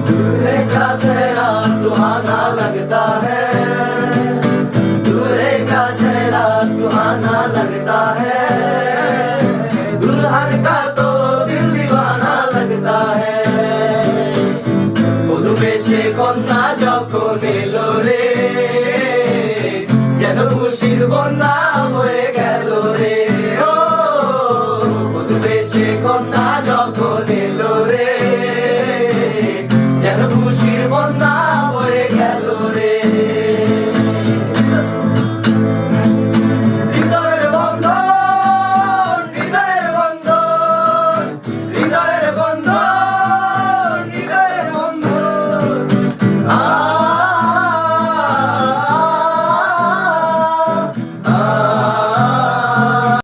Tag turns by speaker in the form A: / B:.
A: दूल्हे का सेहरा सुहाना लगता है, दूल्हे का सेहरा सुहाना लगता है, दुल्हन का तो दिल दीवाना लगता है। মধুবেশে কন্যা যখন এলো রে, যেন খুশির বন্যা